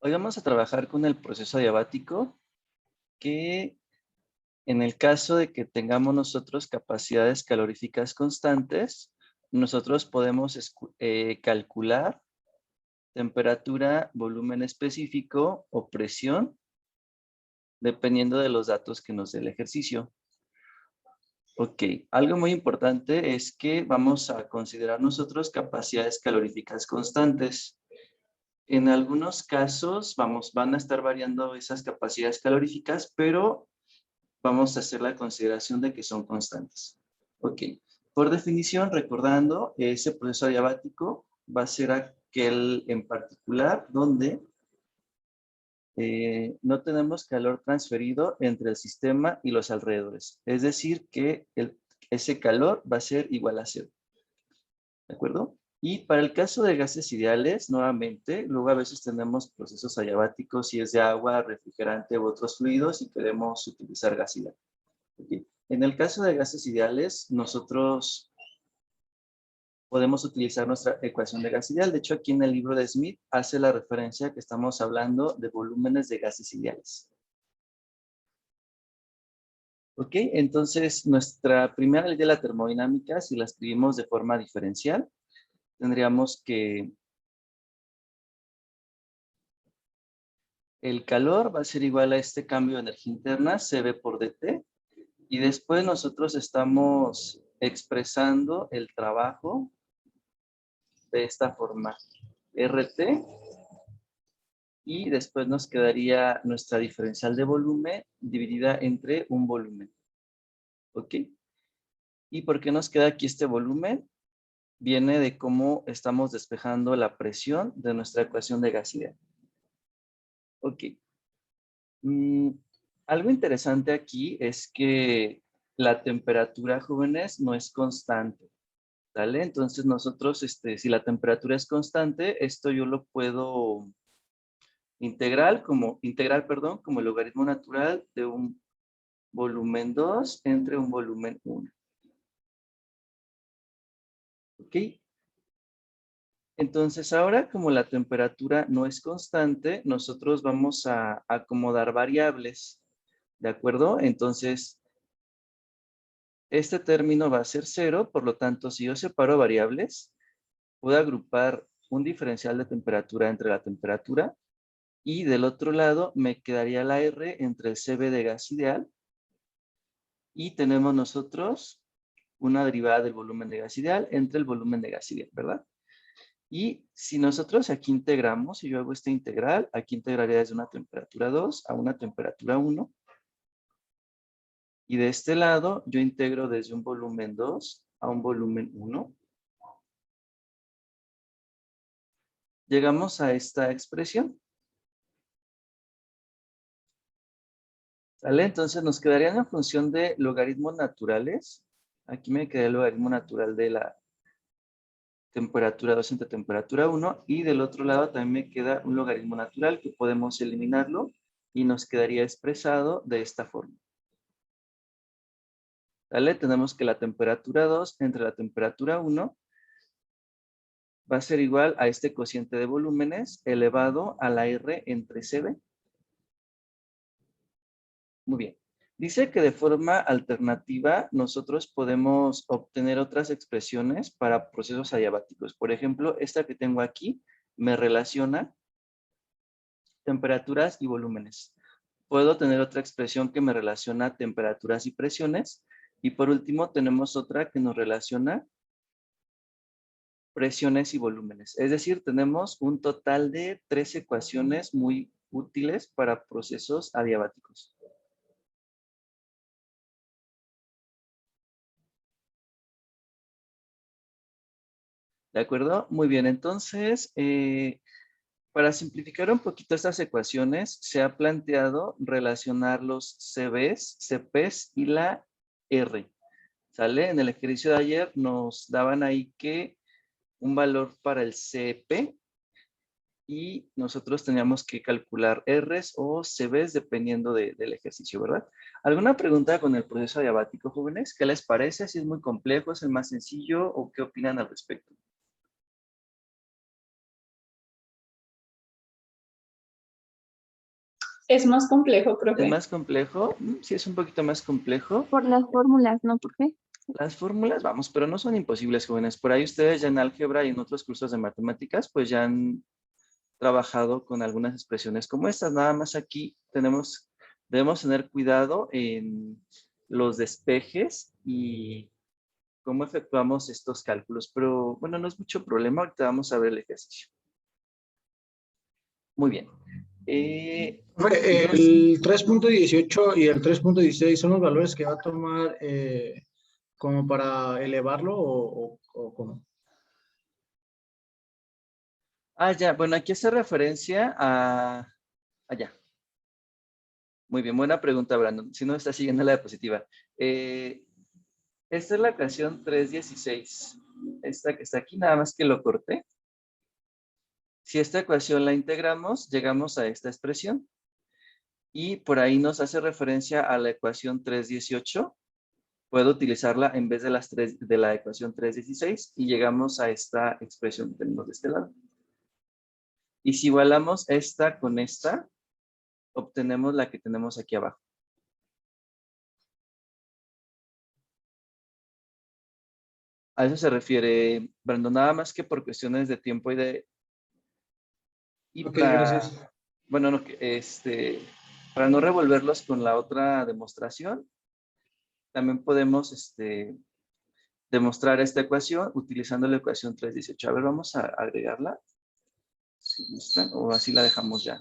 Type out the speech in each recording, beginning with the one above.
Hoy vamos a trabajar con el proceso adiabático, que en el caso de que tengamos nosotros capacidades caloríficas constantes, nosotros podemos calcular temperatura, volumen específico o presión, dependiendo de los datos que nos dé el ejercicio. Ok, algo muy importante es que vamos a considerar nosotros capacidades caloríficas constantes. En algunos casos van a estar variando esas capacidades caloríficas, pero vamos a hacer la consideración de que son constantes. Ok, por definición, recordando, ese proceso adiabático va a ser aquel en particular donde no tenemos calor transferido entre el sistema y los alrededores. Es decir, que ese calor va a ser igual a cero. ¿De acuerdo? Y para el caso de gases ideales, nuevamente, luego a veces tenemos procesos adiabáticos si es de agua, refrigerante u otros fluidos y queremos utilizar gas ideal. Okay. En el caso de gases ideales, nosotros podemos utilizar nuestra ecuación de gas ideal. De hecho, aquí en el libro de Smith hace la referencia que estamos hablando de volúmenes de gases ideales. Ok, entonces nuestra primera ley de la termodinámica, si la escribimos de forma diferencial, tendríamos que el calor va a ser igual a este cambio de energía interna, CB por DT, y después nosotros estamos expresando el trabajo de esta forma, RT, y después nos quedaría nuestra diferencial de volumen dividida entre un volumen. ¿Ok? ¿Y por qué nos queda aquí este volumen? Viene de cómo estamos despejando la presión de nuestra ecuación de gas ideal. Ok. Mm, algo interesante aquí es que la temperatura, jóvenes, no es constante. ¿Vale? Entonces nosotros, si la temperatura es constante, esto yo lo puedo integrar, perdón, como el logaritmo natural de un volumen 2 entre un volumen 1. ¿Ok? Entonces ahora, como la temperatura no es constante, nosotros vamos a acomodar variables. ¿De acuerdo? Entonces, este término va a ser 0, por lo tanto, si yo separo variables, puedo agrupar un diferencial de temperatura entre la temperatura y del otro lado me quedaría la R entre el CB de gas ideal y tenemos nosotros una derivada del volumen de gas ideal entre el volumen de gas ideal, ¿verdad? Y si nosotros aquí integramos, si yo hago esta integral, aquí integraría desde una temperatura 2 a una temperatura 1. Y de este lado, yo integro desde un volumen 2 a un volumen 1. Llegamos a esta expresión. ¿Sale? Entonces nos quedarían en función de logaritmos naturales. Aquí me queda el logaritmo natural de la temperatura 2 entre temperatura 1. Y del otro lado también me queda un logaritmo natural que podemos eliminarlo y nos quedaría expresado de esta forma. ¿Vale? Tenemos que la temperatura 2 entre la temperatura 1 va a ser igual a este cociente de volúmenes elevado a la R entre CB. Muy bien. Dice que de forma alternativa nosotros podemos obtener otras expresiones para procesos adiabáticos. Por ejemplo, esta que tengo aquí me relaciona temperaturas y volúmenes. Puedo tener otra expresión que me relaciona temperaturas y presiones. Y por último tenemos otra que nos relaciona presiones y volúmenes. Es decir, tenemos un total de 3 ecuaciones muy útiles para procesos adiabáticos. ¿De acuerdo? Muy bien, entonces, para simplificar un poquito estas ecuaciones, se ha planteado relacionar los CBs, CPs y la R. ¿Sale? En el ejercicio de ayer nos daban ahí que un valor para el CP y nosotros teníamos que calcular Rs o CBs dependiendo del ejercicio, ¿verdad? ¿Alguna pregunta con el proceso diabático, jóvenes? ¿Qué les parece? ¿Si es muy complejo, es el más sencillo o qué opinan al respecto? Es más complejo, ¿Es profe. más complejo? Sí, es un poquito más complejo. Por las fórmulas, ¿no, profe? Las fórmulas, vamos, pero no son imposibles, jóvenes. Por ahí ustedes ya en álgebra y en otros cursos de matemáticas, pues ya han trabajado con algunas expresiones como estas. Nada más aquí debemos tener cuidado en los despejes y cómo efectuamos estos cálculos. Pero bueno, no es mucho problema. Ahorita vamos a ver el ejercicio. Muy bien. Entonces, El 3.18 y el 3.16 son los valores que va a tomar como para elevarlo o cómo. ya, bueno, aquí hace referencia a allá. Muy bien, buena pregunta, Brandon. Si no está siguiendo la diapositiva. Esta es la ecuación 316. Esta que está aquí, nada más que lo corté. Si esta ecuación la integramos, llegamos a esta expresión. Y por ahí nos hace referencia a la ecuación 318. Puedo utilizarla en vez de de la ecuación 316 y llegamos a esta expresión que tenemos de este lado. Y si igualamos esta con esta, obtenemos la que tenemos aquí abajo. A eso se refiere, Brandon, nada más que por cuestiones de tiempo y Ok, gracias. bueno, no, para no revolverlos con la otra demostración, también podemos demostrar esta ecuación utilizando la ecuación 318. A ver, vamos a agregarla, si gustan, o así la dejamos ya.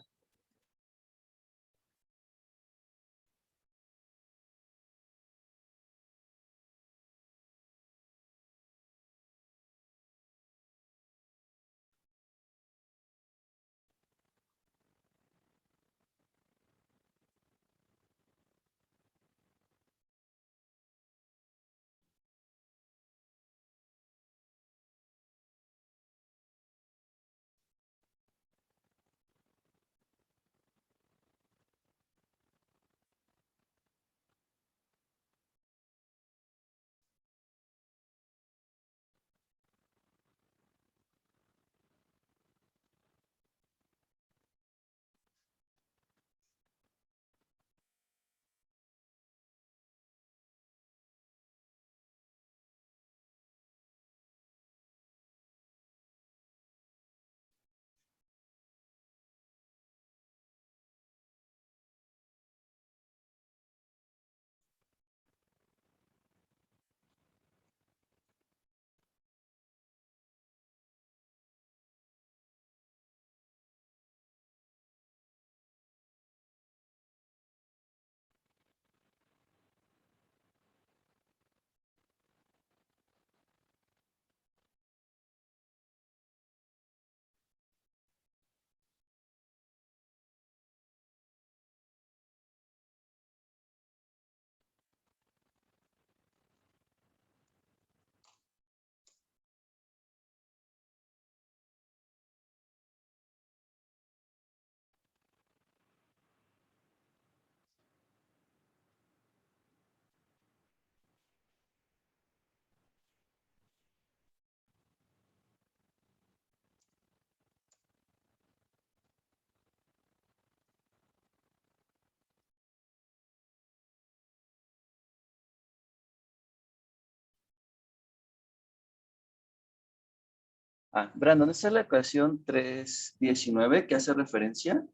Brandon, esta es la ecuación 319 que hace referencia.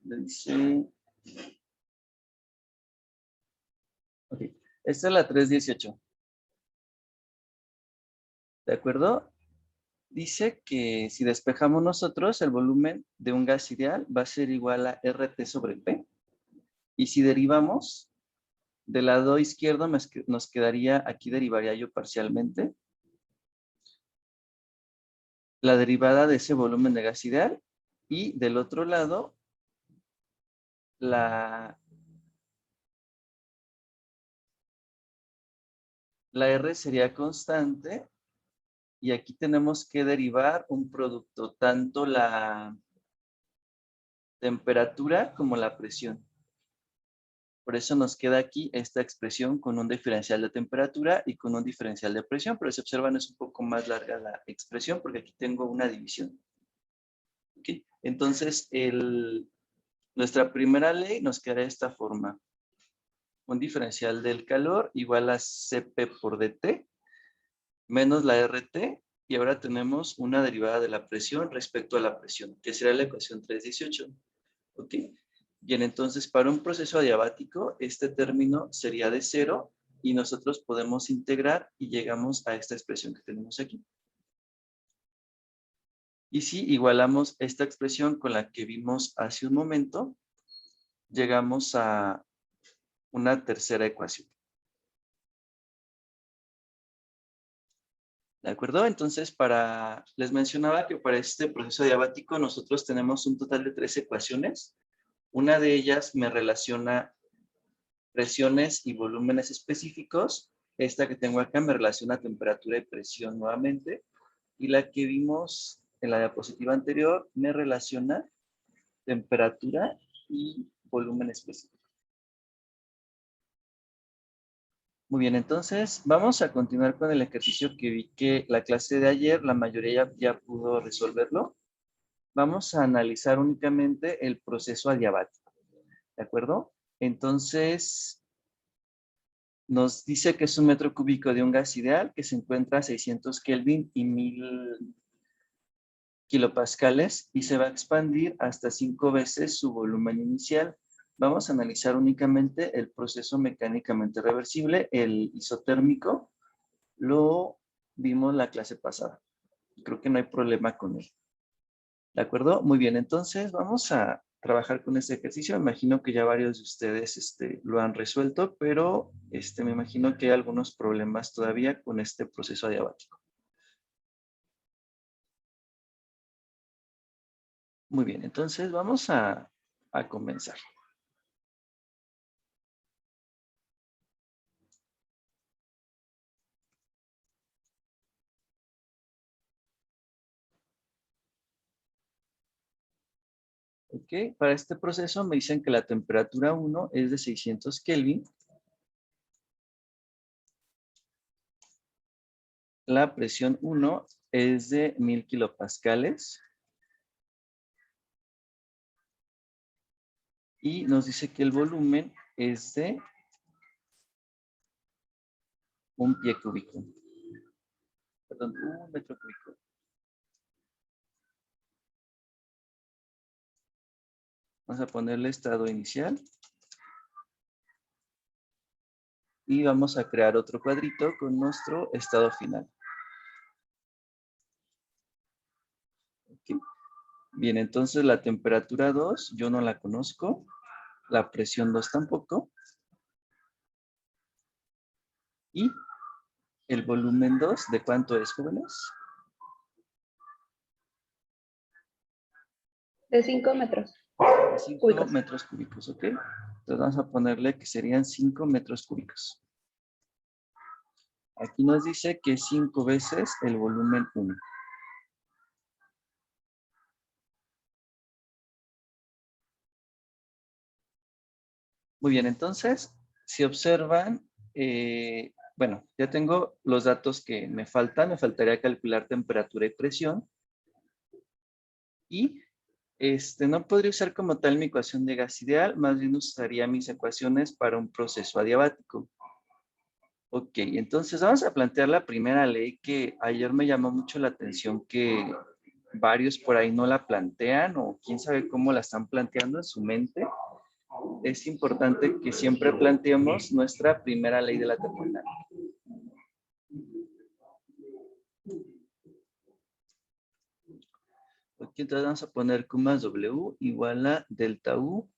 Dice, ok, esta es la 318. ¿De acuerdo? Dice que si despejamos nosotros, el volumen de un gas ideal va a ser igual a RT sobre P. Y si derivamos, del lado izquierdo nos quedaría, aquí derivaría yo parcialmente, la derivada de ese volumen de gas ideal. Y del otro lado, la R sería constante. Y aquí tenemos que derivar un producto, tanto la temperatura como la presión. Por eso nos queda aquí esta expresión con un diferencial de temperatura y con un diferencial de presión, pero si observan es un poco más larga la expresión porque aquí tengo una división. ¿Okay? Entonces, Nuestra primera ley nos queda de esta forma. Un diferencial del calor igual a Cp por dt menos la RT, y ahora tenemos una derivada de la presión respecto a la presión, que será la ecuación 318. ¿Ok? Bien, entonces para un proceso adiabático, este término sería de 0 y nosotros podemos integrar y llegamos a esta expresión que tenemos aquí. Y si igualamos esta expresión con la que vimos hace un momento, llegamos a una tercera ecuación. ¿De acuerdo? Entonces, les mencionaba que para este proceso adiabático nosotros tenemos un total de 3 ecuaciones. Una de ellas me relaciona presiones y volúmenes específicos. Esta que tengo acá me relaciona temperatura y presión nuevamente. Y la que vimos en la diapositiva anterior me relaciona temperatura y volumen específico. Muy bien, entonces vamos a continuar con el ejercicio que vi que la clase de ayer, la mayoría ya pudo resolverlo. Vamos a analizar únicamente el proceso adiabático, ¿de acuerdo? Entonces, nos dice que es un metro cúbico de un gas ideal que se encuentra a 600 Kelvin y 1000 kilopascales y se va a expandir hasta 5 veces su volumen inicial. Vamos a analizar únicamente el proceso mecánicamente reversible, el isotérmico. Lo vimos la clase pasada. Creo que no hay problema con él. ¿De acuerdo? Muy bien, entonces vamos a trabajar con este ejercicio. Me imagino que ya varios de ustedes lo han resuelto, pero me imagino que hay algunos problemas todavía con este proceso adiabático. Muy bien, entonces vamos a comenzar. Ok, para este proceso me dicen que la temperatura 1 es de 600 Kelvin. La presión 1 es de 1000 kilopascales. Y nos dice que el volumen es de un pie cúbico. Perdón, un metro cúbico. Vamos a ponerle estado inicial. Y vamos a crear otro cuadrito con nuestro estado final. Okay. Bien, entonces la temperatura 2 yo no la conozco. La presión 2 tampoco. Y el volumen 2, ¿de cuánto es, jóvenes? De 5 metros. 5 cúbicos. metros cúbicos, ¿ok? Entonces vamos a ponerle que serían 5 metros cúbicos. Aquí nos dice que 5 veces el volumen 1. Muy bien, entonces, si observan, bueno, ya tengo los datos que me faltan. Me faltaría calcular temperatura y presión. Y no podría usar como tal mi ecuación de gas ideal, más bien usaría mis ecuaciones para un proceso adiabático. Ok, entonces vamos a plantear la primera ley que ayer me llamó mucho la atención que varios por ahí no la plantean o quién sabe cómo la están planteando en su mente. Es importante que siempre planteemos nuestra primera ley de la termodinámica. Ok, entonces vamos a poner Q más W igual a delta U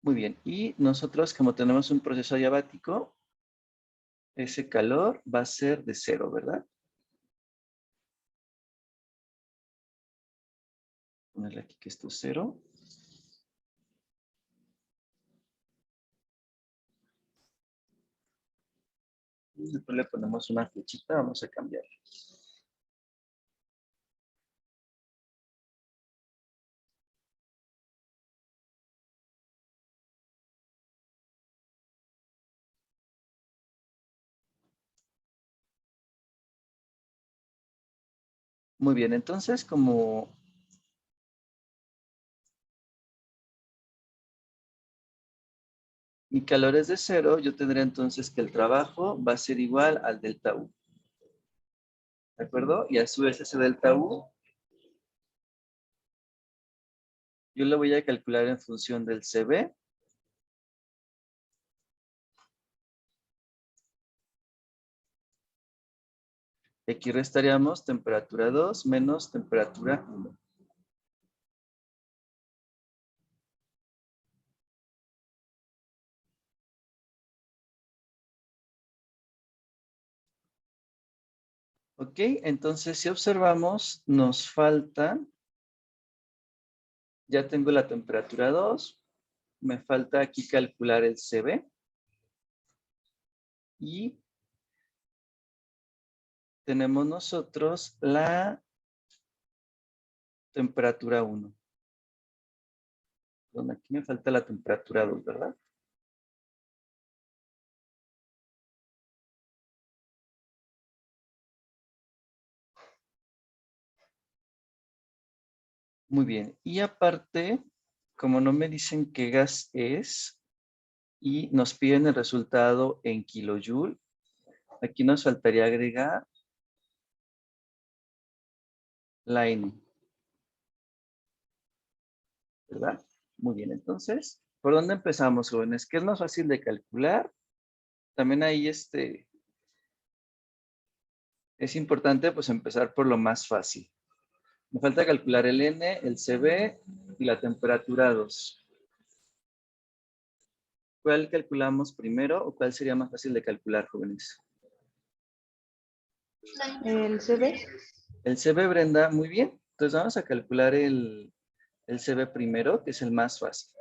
Muy bien, y nosotros como tenemos un proceso adiabático, ese calor va a ser de 0, ¿verdad? Ponerle aquí que esto es 0. Y después le ponemos una flechita, vamos a cambiar. Muy bien, entonces como mi calor es de 0, yo tendré entonces que el trabajo va a ser igual al delta U. ¿De acuerdo? Y a su vez ese delta U, yo lo voy a calcular en función del CB. Aquí restaríamos temperatura 2 menos temperatura 1. Ok, entonces si observamos, nos falta, ya tengo la temperatura 2, me falta aquí calcular el CB y tenemos nosotros la temperatura 1. Bueno, aquí me falta la temperatura 2, ¿verdad? Muy bien. Y aparte, como no me dicen qué gas es y nos piden el resultado en kilojoule, aquí nos faltaría agregar la N, ¿verdad? Muy bien, entonces, ¿por dónde empezamos, jóvenes? ¿Qué es más fácil de calcular? También ahí es importante pues empezar por lo más fácil. Me falta calcular el N, el CB y la temperatura 2. ¿Cuál calculamos primero o cuál sería más fácil de calcular, jóvenes? El CB. El CB, Brenda, muy bien. Entonces vamos a calcular el CB primero, que es el más fácil.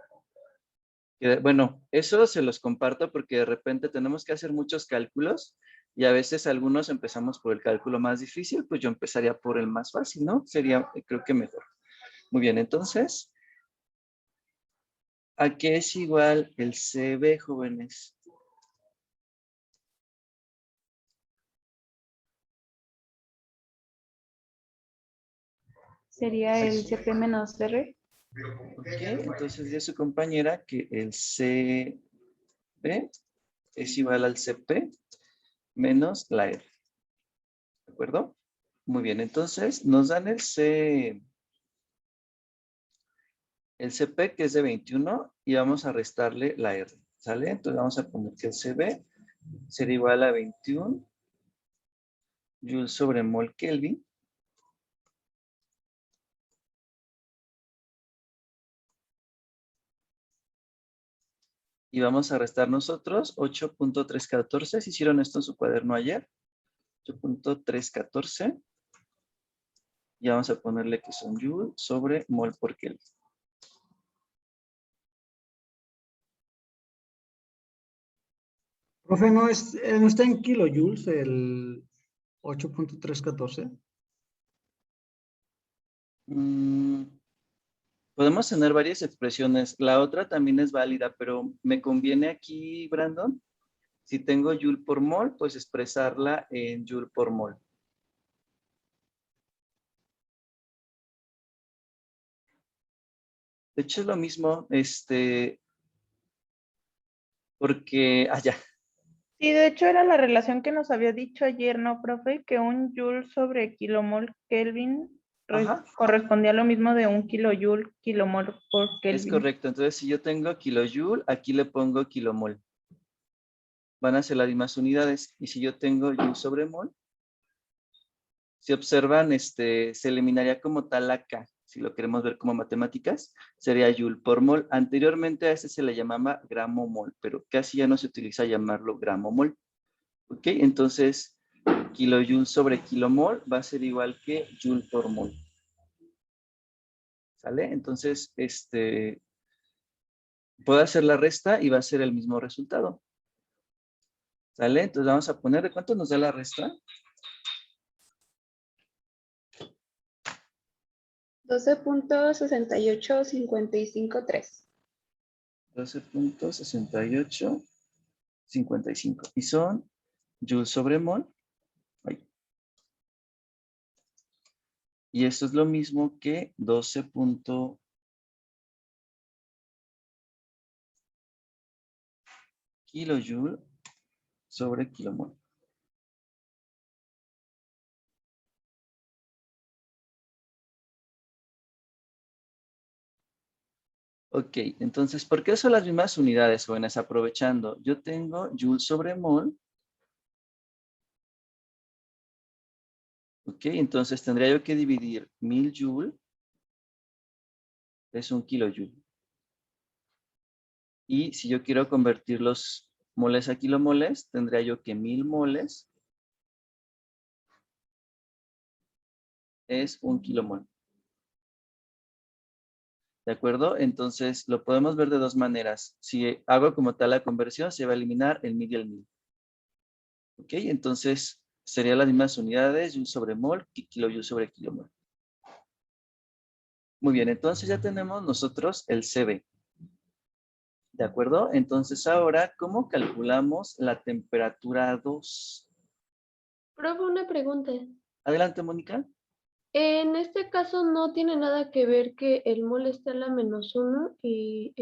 Bueno, eso se los comparto porque de repente tenemos que hacer muchos cálculos y a veces algunos empezamos por el cálculo más difícil, pues yo empezaría por el más fácil, ¿no? Sería, creo que mejor. Muy bien, entonces, ¿a qué es igual el CB, jóvenes? Sería el CP menos R. Ok, entonces dice su compañera que el CB es igual al CP menos la R. ¿De acuerdo? Muy bien, entonces nos dan el CP que es de 21 y vamos a restarle la R. ¿Sale? Entonces vamos a poner que el CB será igual a 21 joules sobre mol Kelvin. Y vamos a restar nosotros 8.314. ¿Se hicieron esto en su cuaderno ayer? 8.314. Y vamos a ponerle que son joules sobre mol por Kelvin. Profe, ¿no está en kilojoules el 8.314? Podemos tener varias expresiones. La otra también es válida, pero me conviene aquí, Brandon, si tengo joule por mol, pues expresarla en joule por mol. De hecho, es lo mismo, porque, ya. Sí, de hecho era la relación que nos había dicho ayer, ¿no, profe? Que un joule sobre kilomol Kelvin Ajá, correspondía a lo mismo de un kilojoule kilomol por es Kelvin. correcto. Entonces, si yo tengo kilojoule, aquí le pongo kilomol. Van a ser las mismas unidades. Y si yo tengo joule sobre mol, si observan, se eliminaría como tal acá. Si lo queremos ver como matemáticas, sería joule por mol. Anteriormente a ese se le llamaba gramo mol, pero casi ya no se utiliza llamarlo gramo mol. ¿Ok? Entonces, kilojoule sobre kilomol va a ser igual que joule por mol. ¿Sale? Entonces, puedo hacer la resta y va a ser el mismo resultado. ¿Sale? Entonces vamos a poner, ¿de cuánto nos da la resta? 12.68553. 12.6855. Y son joule sobre mol. Ay. Y esto es lo mismo que 12 kilojoule sobre kilomol. Ok, entonces, ¿por qué son las mismas unidades, jóvenes? Aprovechando, yo tengo joule sobre mol. Ok, entonces tendría yo que dividir 1000 joule, es un kilojoule. Y si yo quiero convertir los moles a kilomoles, tendría yo que 1000 moles es un kilomol. ¿De acuerdo? Entonces, lo podemos ver de dos maneras. Si hago como tal la conversión, se va a eliminar el 1000 y el 1000. ¿Ok? Entonces, serían las mismas unidades, joule sobre mol, kilojoule sobre kilomol. Muy bien, entonces ya tenemos nosotros el CB. ¿De acuerdo? Entonces, ahora, ¿cómo calculamos la temperatura 2? Profe, una pregunta. Adelante, Mónica. En este caso no tiene nada que ver que el mol esté a la -1 y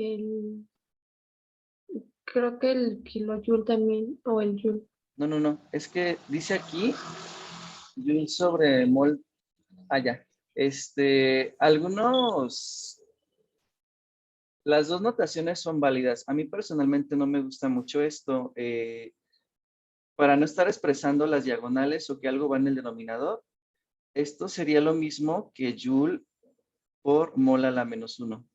creo que el kilojoule también, o el joule. No, no, no. Es que dice aquí joule sobre mol. Allá. Algunos, las dos notaciones son válidas. A mí personalmente no me gusta mucho esto. Para no estar expresando las diagonales o que algo va en el denominador, esto sería lo mismo que joule por mol a la -1.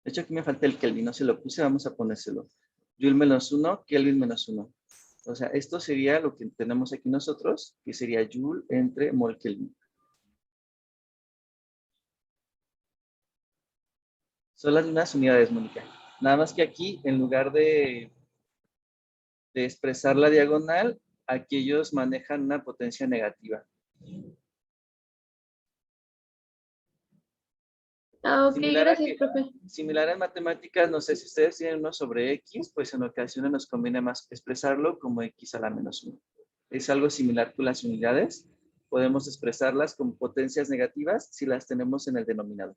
De hecho, aquí me falta el Kelvin, no se lo puse, vamos a ponérselo. Joule -1, Kelvin -1. O sea, esto sería lo que tenemos aquí nosotros, que sería joule entre mol Kelvin. Son las mismas unidades, Mónica. Nada más que aquí, en lugar de expresar la diagonal, aquí ellos manejan una potencia negativa. Ah, ok, Similar gracias, profe. similar en matemáticas, no sé si ustedes tienen 1 sobre x, pues en ocasiones nos conviene más expresarlo como x a la -1. Es algo similar con las unidades. Podemos expresarlas como potencias negativas si las tenemos en el denominador.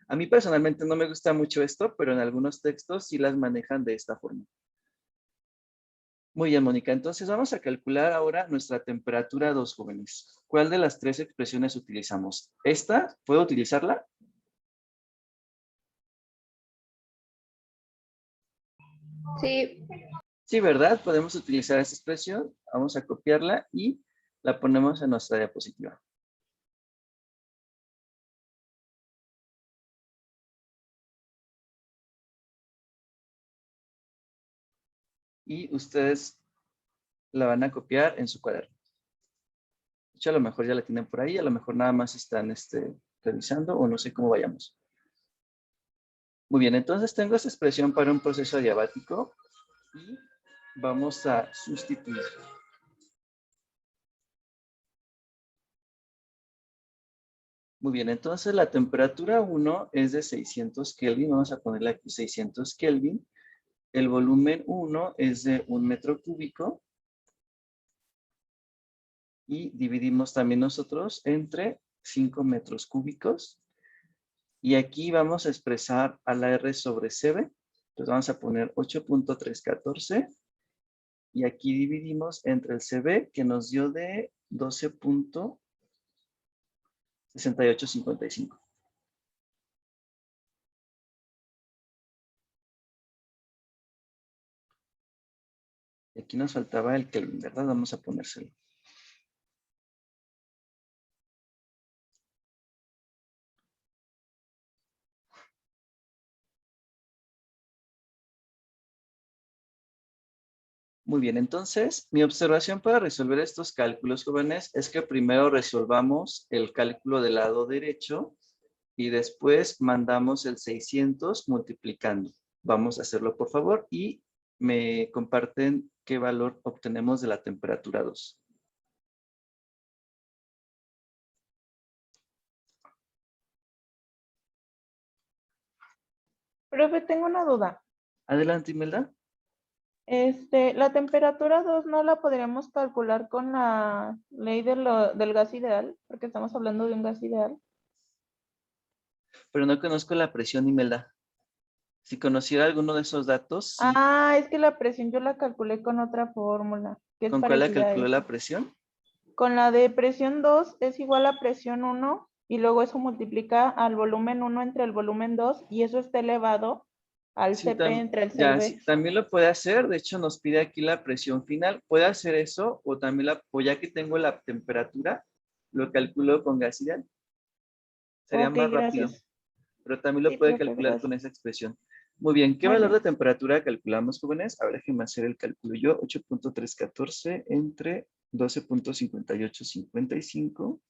A mí personalmente no me gusta mucho esto, pero en algunos textos sí las manejan de esta forma. Muy bien, Mónica. Entonces vamos a calcular ahora nuestra temperatura 2, jóvenes. ¿Cuál de las tres expresiones utilizamos? ¿Esta? ¿Puedo utilizarla? Sí, Sí, ¿verdad? Podemos utilizar esta expresión. Vamos a copiarla y la ponemos en nuestra diapositiva. Y ustedes la van a copiar en su cuaderno. De hecho, a lo mejor ya la tienen por ahí, a lo mejor nada más están revisando o no sé cómo vayamos. Muy bien, entonces tengo esta expresión para un proceso adiabático y vamos a sustituir. Muy bien, entonces la temperatura 1 es de 600 Kelvin. Vamos a ponerle aquí 600 Kelvin. El volumen 1 es de 1 metro cúbico. Y dividimos también nosotros entre 5 metros cúbicos. Y aquí vamos a expresar a la R sobre CB. Entonces vamos a poner 8.314. Y aquí dividimos entre el CB que nos dio de 12.6855. Y aquí nos faltaba el Kelvin, ¿verdad? Vamos a ponérselo. Muy bien, entonces mi observación para resolver estos cálculos, jóvenes, es que primero resolvamos el cálculo del lado derecho y después mandamos el 600 multiplicando. Vamos a hacerlo, por favor, y me comparten qué valor obtenemos de la temperatura 2. Profe, tengo una duda. Adelante, Imelda. La temperatura 2 no la podríamos calcular con la ley del gas ideal, porque estamos hablando de un gas ideal. Pero no conozco la presión, Imelda. Si conociera alguno de esos datos, sí. Ah, es que la presión yo la calculé con otra fórmula, que es ¿Con cuál la parecida a calculó esa. la presión? Con la de presión 2 es igual a presión 1 y luego eso multiplica al volumen 1 entre el volumen 2 y eso está elevado al Sí, CP entre el ya, CB. sí, también lo puede hacer. De hecho, nos pide aquí la presión final. Puede hacer eso o también o ya que tengo la temperatura, lo calculo con gas ideal. Sería Ok, más rápido, gracias. pero también lo Sí, puede profe, calcular con gracias. esa expresión. Muy bien, ¿qué Muy valor de bien. temperatura calculamos, jóvenes? A ver, déjenme hacer el cálculo yo. 8.314 entre 12.5855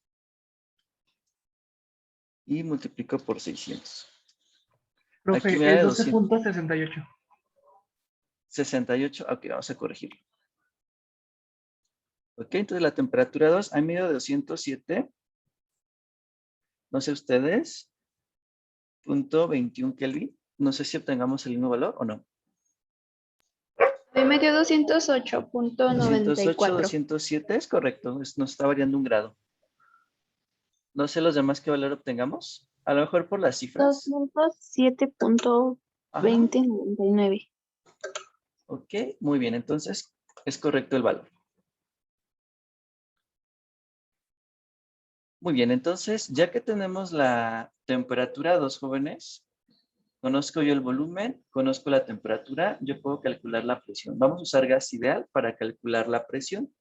y multiplico por 600. Aquí Profe, me da es de 200. 12.68. 68, ok, vamos a corregirlo. Ok, entonces la temperatura 2 ha medido de 207, no sé ustedes, punto 21 Kelvin. No sé si obtengamos el mismo valor o no. A mí me dio 208.94. 207 es correcto, nos está variando un grado. No sé los demás qué valor obtengamos. A lo mejor por las cifras. 207.2099. Ok, muy bien, entonces es correcto el valor. Muy bien, entonces ya que tenemos la temperatura 2, jóvenes, conozco yo el volumen, conozco la temperatura, yo puedo calcular la presión. Vamos a usar gas ideal para calcular la presión.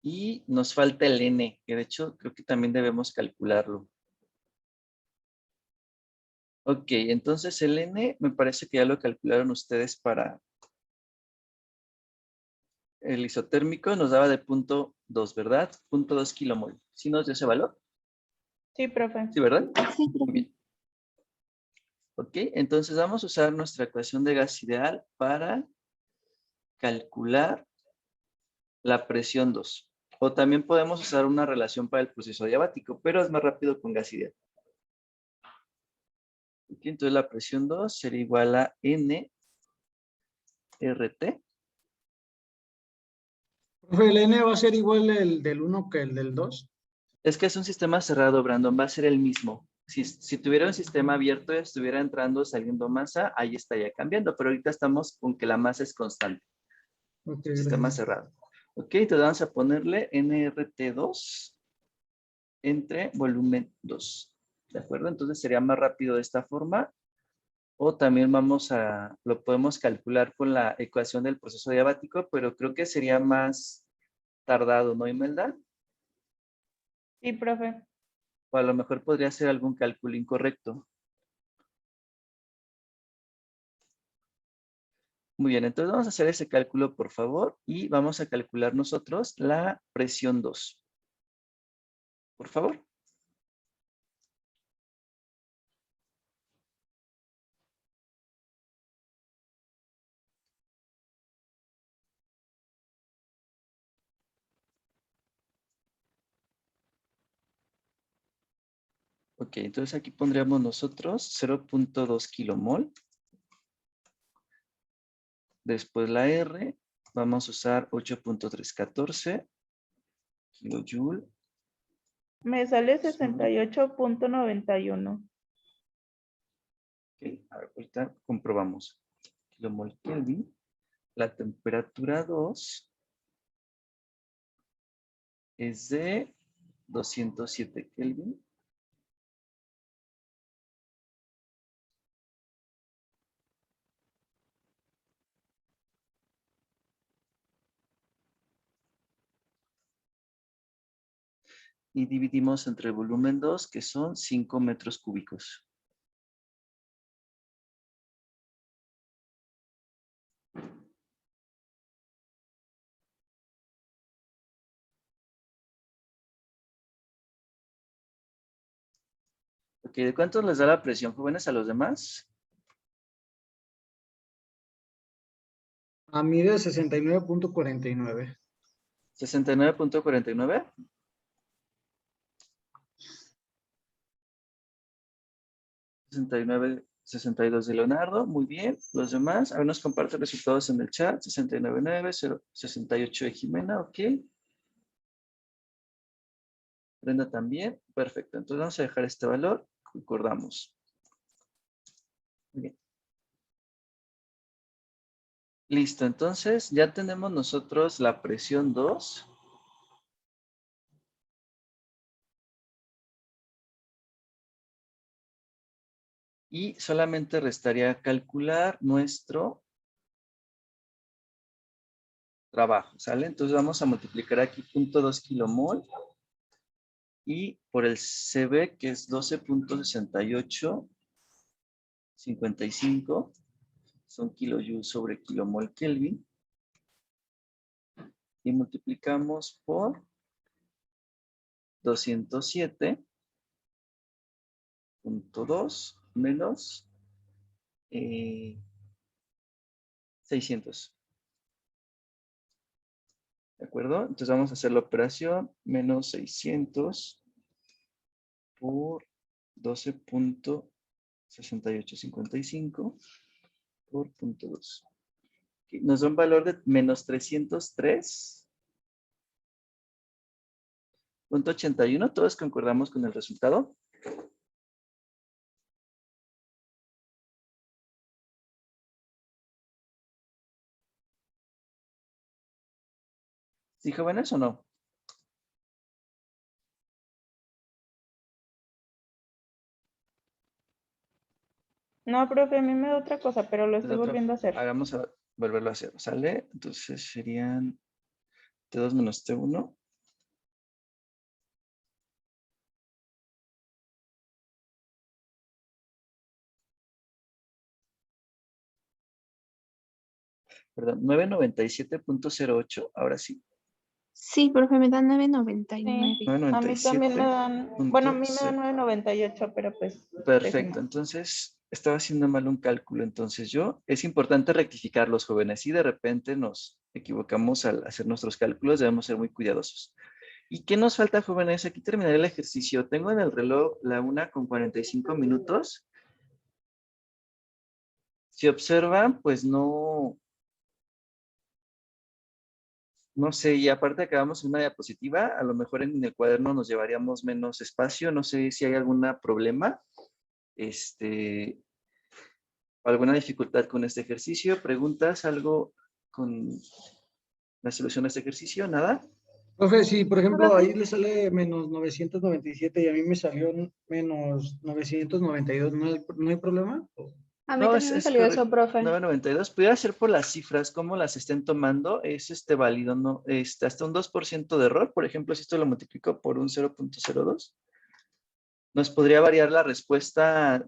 Y nos falta el N, que de hecho creo que también debemos calcularlo. Ok, entonces el N me parece que ya lo calcularon ustedes para el isotérmico, nos daba de punto 2, ¿verdad? Punto 2 kilomol. ¿Sí nos dio ese valor? Sí, profe. Sí, ¿verdad? Sí, Muy profe. bien. Ok, entonces vamos a usar nuestra ecuación de gas ideal para calcular la presión 2. O también podemos usar una relación para el proceso diabático, pero es más rápido con gas ideal. Ok, entonces la presión 2 sería igual a N RT. Profe, ¿el N va a ser igual el del 1 que el del 2? Es que es un sistema cerrado, Brandon, va a ser el mismo. Si tuviera un sistema abierto y estuviera entrando, saliendo masa, ahí estaría cambiando, pero ahorita estamos con que la masa es constante. Ok, Sistema gracias. cerrado. Ok, entonces vamos a ponerle NRT2 entre volumen 2. ¿De acuerdo? Entonces sería más rápido de esta forma. O también lo podemos calcular con la ecuación del proceso diabático, pero creo que sería más tardado, ¿no, Imelda? Sí, profe. O a lo mejor podría ser algún cálculo incorrecto. Muy bien, entonces vamos a hacer ese cálculo, por favor, y vamos a calcular nosotros la presión 2. Por favor. Ok, entonces aquí pondríamos nosotros 0.2 kilomol. Después la R, vamos a usar 8.314 kilojoule. Me sale 68.91. Ok, a ver, ahorita comprobamos. Kilomol Kelvin. La temperatura 2 es de 207 Kelvin. Y dividimos entre el volumen 2, que son 5 metros cúbicos. Ok, ¿de cuánto les da la presión, jóvenes, a los demás? A mí de 69.49. 69.49. 69, 62 de Leonardo, muy bien. Los demás, a ver, nos comparte resultados en el chat. 69.9, 68 de Jimena, ok. Brenda también, perfecto. Entonces vamos a dejar este valor, concordamos. Muy bien. Listo, entonces ya tenemos nosotros la presión 2. Y solamente restaría calcular nuestro trabajo, ¿sale? Entonces vamos a multiplicar aquí 0.2 kilomol y por el CB, que es 12.6855, son kilojoule sobre kilomol Kelvin. Y multiplicamos por 207.2 menos 600. ¿De acuerdo? Entonces vamos a hacer la operación menos 600 por 12.6855 por 0.2. Nos da un valor de menos 303.81. ¿Todos concordamos con el resultado? ¿Sí, jóvenes o no? No, profe, a mí me da otra cosa, pero lo estoy volviendo a hacer. Hagamos a volverlo a hacer, ¿sale? Entonces serían T2 menos T1. Perdón, 997.08, ahora sí. Sí, profe, me da 9.99. Sí, a mí también me dan, bueno, a mí me dan 9.98, pero pues. Perfecto, déjenme. entonces estaba haciendo mal un cálculo, entonces es importante rectificar los jóvenes. Si de repente nos equivocamos al hacer nuestros cálculos, debemos ser muy cuidadosos. ¿Y qué nos falta, jóvenes? Aquí terminaré el ejercicio. Tengo en el reloj la 1:45 minutos. Si observan, pues no sé, y aparte acabamos en una diapositiva, a lo mejor en el cuaderno nos llevaríamos menos espacio, no sé si hay algún problema, alguna dificultad con este ejercicio, preguntas, algo con la solución de este ejercicio, ¿nada? Profe, si por ejemplo ahí le sale menos 997 y a mí me salió menos 992, ¿no hay problema? A mí No, también me es salió correcto. eso, profe. 9.92. Pudiera ser por las cifras, cómo las estén tomando, es válido, ¿no? Hasta un 2% de error, por ejemplo, si esto lo multiplico por un 0.02, nos podría variar la respuesta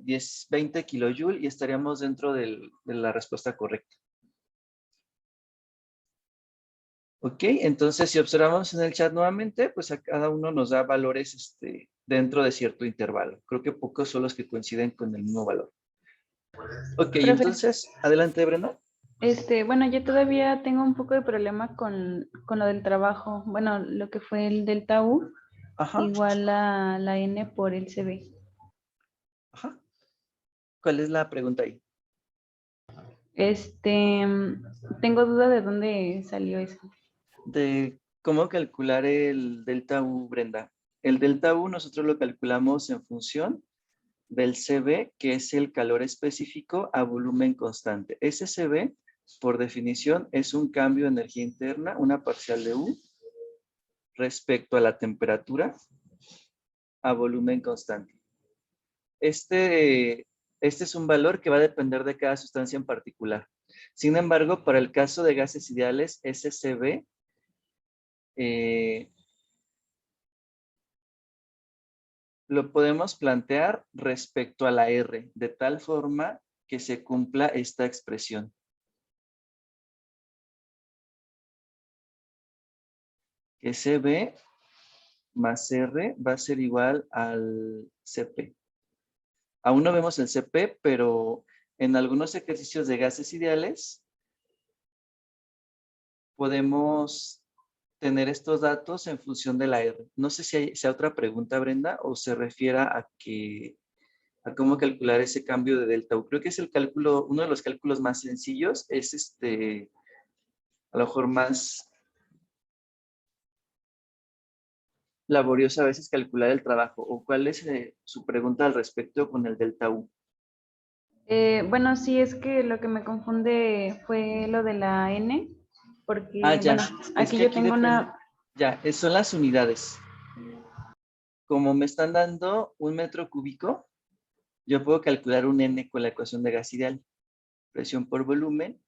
20 kilojoule y estaríamos dentro de la respuesta correcta. Ok, entonces si observamos en el chat nuevamente, pues a cada uno nos da valores dentro de cierto intervalo. Creo que pocos son los que coinciden con el mismo valor. Ok, Profe. entonces, adelante, Brenda. Bueno, yo todavía tengo un poco de problema con lo del trabajo. Bueno, lo que fue el delta U, Ajá, igual a la N por el CB. ajá. ¿Cuál es la pregunta ahí? Tengo duda de dónde salió eso. De cómo calcular el delta U, Brenda. El delta U nosotros lo calculamos en función del CB, que es el calor específico a volumen constante. Ese CB, por definición, es un cambio de energía interna, una parcial de U, respecto a la temperatura a volumen constante. Este es un valor que va a depender de cada sustancia en particular. Sin embargo, para el caso de gases ideales, ese CB lo podemos plantear respecto a la R, de tal forma que se cumpla esta expresión. Que CB más R va a ser igual al CP. Aún no vemos el CP, pero en algunos ejercicios de gases ideales podemos tener estos datos en función de la R. No sé si hay otra pregunta, Brenda, o se refiere a que a cómo calcular ese cambio de delta U. Creo que es el cálculo, uno de los cálculos más sencillos, es a lo mejor más laborioso a veces calcular el trabajo. ¿O cuál es su pregunta al respecto con el delta U? Bueno, sí, es que lo que me confunde fue lo de la N, porque, Ah, ya. bueno, Es aquí que yo aquí tengo depende. una, Ya, son las unidades. Como me están dando un metro cúbico, yo puedo calcular un N con la ecuación de gas ideal. Presión por volumen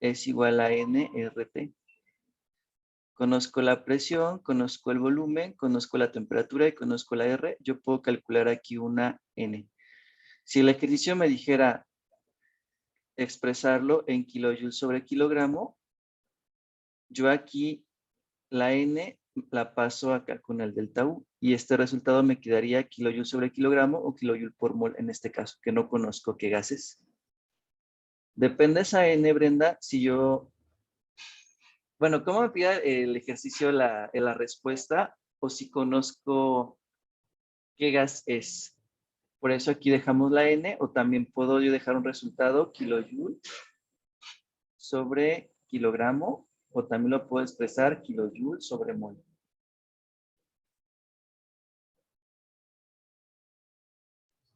es igual a nRT. Conozco la presión, conozco el volumen, conozco la temperatura y conozco la R. Yo puedo calcular aquí una N. Si el ejercicio me dijera expresarlo en kilojoules sobre kilogramo, yo aquí la N la paso acá con el delta U y este resultado me quedaría kilojoules sobre kilogramo o kilojoule por mol en este caso, que no conozco qué gas es. Depende esa N, Brenda, si yo... Bueno, ¿cómo me pida el ejercicio la respuesta o si conozco qué gas es? Por eso aquí dejamos la N o también puedo yo dejar un resultado kilojoule sobre kilogramo o también lo puedo expresar kilojoule sobre mol.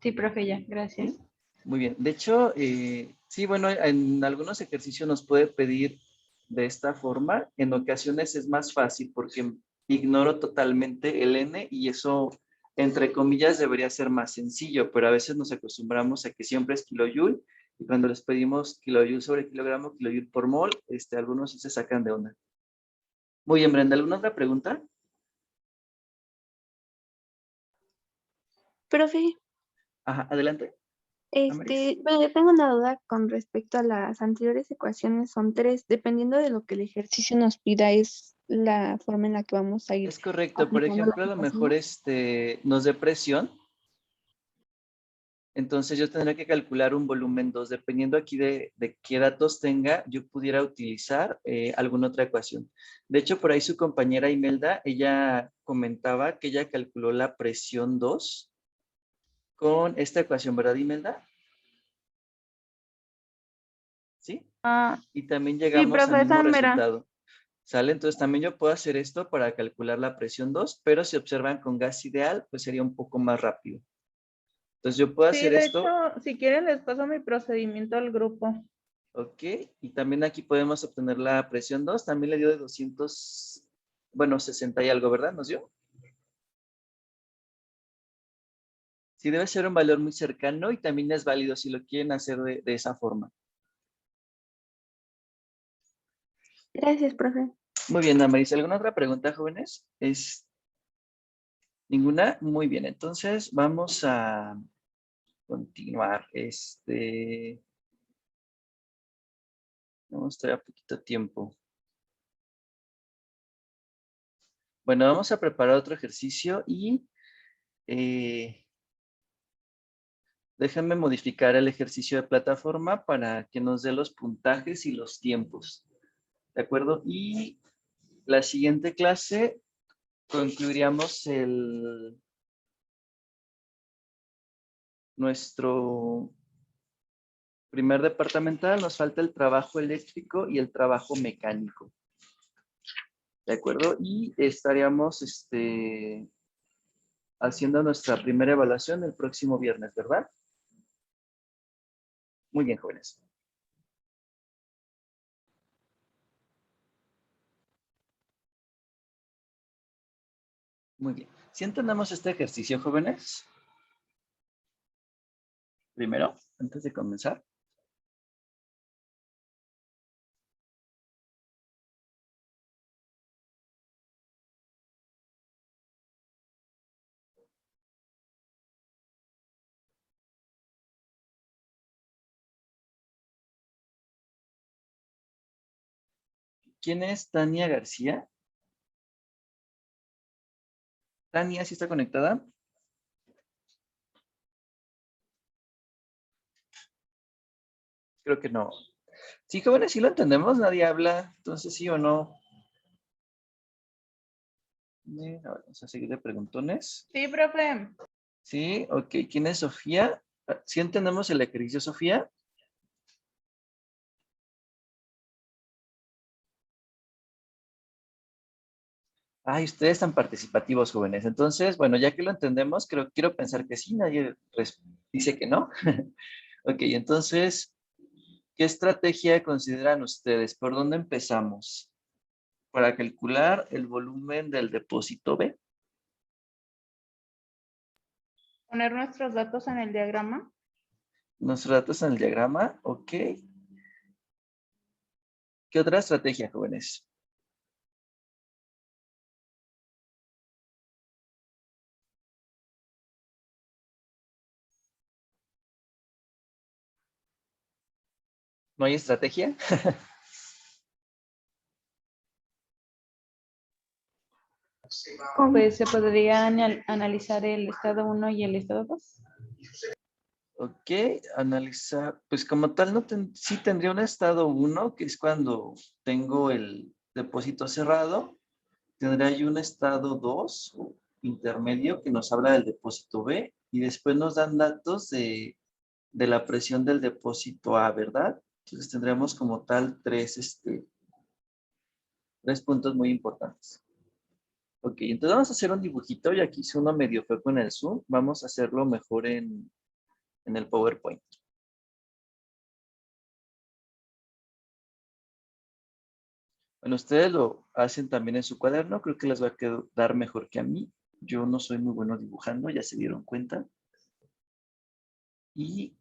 sí, profe, ya, gracias. ¿Sí? Muy bien. De hecho, sí, bueno, en algunos ejercicios nos puede pedir de esta forma. En ocasiones es más fácil porque ignoro totalmente el N y eso, entre comillas, debería ser más sencillo, pero a veces nos acostumbramos a que siempre es kilojoule y cuando les pedimos kilojoule sobre kilogramo, kilojoule por mol, algunos sí se sacan de onda. Muy bien, Brenda, ¿alguna otra pregunta? Profe, Ajá, adelante. Amaris. bueno, yo tengo una duda con respecto a las anteriores ecuaciones, son tres, dependiendo de lo que el ejercicio nos pida, es la forma en la que vamos a ir Es correcto. Por aplicando ejemplo, a las lo mejor ecuaciones. nos dé presión. Entonces yo tendría que calcular un volumen 2. Dependiendo aquí de qué datos tenga, yo pudiera utilizar alguna otra ecuación. De hecho, por ahí su compañera Imelda, ella comentaba que ella calculó la presión 2 con esta ecuación, ¿verdad, Imelda? ¿Sí? Ah, Y también sí, llegamos al mismo profesor, mira. resultado. ¿Sale? Entonces también yo puedo hacer esto para calcular la presión 2, pero si observan con gas ideal, pues sería un poco más rápido. Entonces yo puedo Sí, hacer de hecho, esto, si quieren les paso mi procedimiento al grupo. ok, y también aquí podemos obtener la presión 2, también le dio de 200, bueno, 60 y algo, ¿verdad? ¿Nos dio? Sí, debe ser un valor muy cercano y también es válido si lo quieren hacer de esa forma. Gracias, profe. Muy bien, Damaris, ¿alguna otra pregunta, jóvenes? ¿Ninguna? Muy bien, entonces vamos a continuar. Vamos a estar a poquito tiempo. Bueno, vamos a preparar otro ejercicio y déjenme modificar el ejercicio de plataforma para que nos dé los puntajes y los tiempos. ¿De acuerdo? Y la siguiente clase concluiríamos nuestro primer departamental. Nos falta el trabajo eléctrico y el trabajo mecánico. ¿De acuerdo? Y estaríamos haciendo nuestra primera evaluación el próximo viernes, ¿verdad? Muy bien, jóvenes. Muy bien. ¿Sí entendemos este ejercicio, jóvenes? Primero, antes de comenzar. ¿Quién es Tania García? Tania, ¿sí está conectada? Creo que no. Sí, jóvenes, sí lo entendemos, nadie habla, entonces sí o no. Bien, ahora vamos a seguir de preguntones. Sí, profe. Sí, ok. ¿Quién es Sofía? ¿Sí entendemos el ejercicio, Sofía? Ay, ustedes tan participativos, jóvenes. Entonces, bueno, ya que lo entendemos, quiero pensar que sí, nadie dice que no. Ok, entonces, ¿qué estrategia consideran ustedes? ¿Por dónde empezamos? Para calcular el volumen del depósito B. Poner nuestros datos en el diagrama. Nuestros datos en el diagrama, ok. ¿Qué otra estrategia, jóvenes? ¿No hay estrategia? Pues se podría analizar el estado 1 y el estado 2. Ok, analizar, pues como tal, sí tendría un estado 1, que es cuando tengo el depósito cerrado. Tendría ahí un estado 2, intermedio, que nos habla del depósito B, y después nos dan datos de la presión del depósito A, ¿verdad? Entonces tendríamos como tal tres puntos muy importantes. Ok, entonces vamos a hacer un dibujito, y aquí hice uno medio feo con el Zoom. Vamos a hacerlo mejor en el PowerPoint. Bueno, ustedes lo hacen también en su cuaderno. Creo que les va a quedar mejor que a mí. Yo no soy muy bueno dibujando, ya se dieron cuenta. Y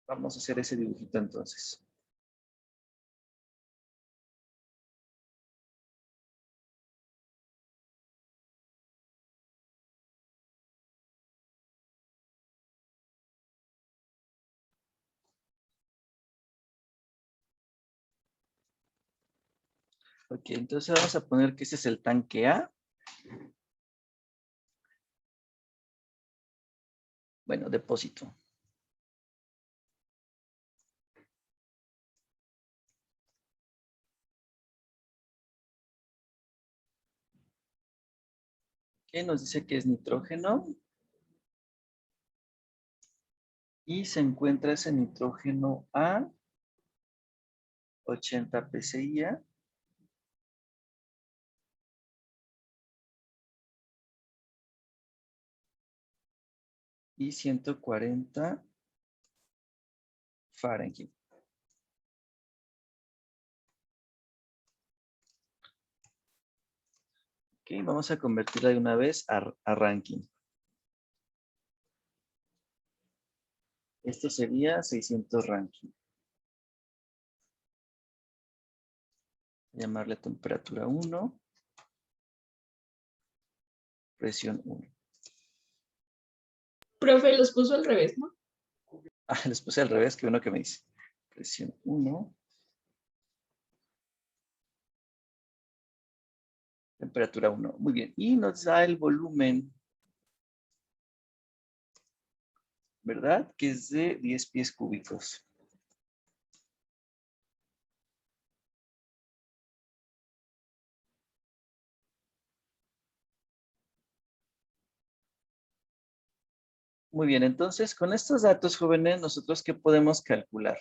vamos a hacer ese dibujito entonces. Ok, entonces vamos a poner que ese es el tanque A. Bueno, depósito. Que nos dice que es nitrógeno. Y se encuentra ese nitrógeno a 80 psi y 140 Fahrenheit. Ok, vamos a convertirla de una vez a ranking. Esto sería 600 ranking. Llamarle temperatura 1, presión 1. Profe, los puso al revés, ¿no? Ah, les puse al revés, que uno que me dice. Presión 1. Temperatura 1. Muy bien. Y nos da el volumen, ¿verdad? Que es de 10 pies cúbicos. Muy bien, entonces con estos datos, jóvenes, ¿nosotros qué podemos calcular?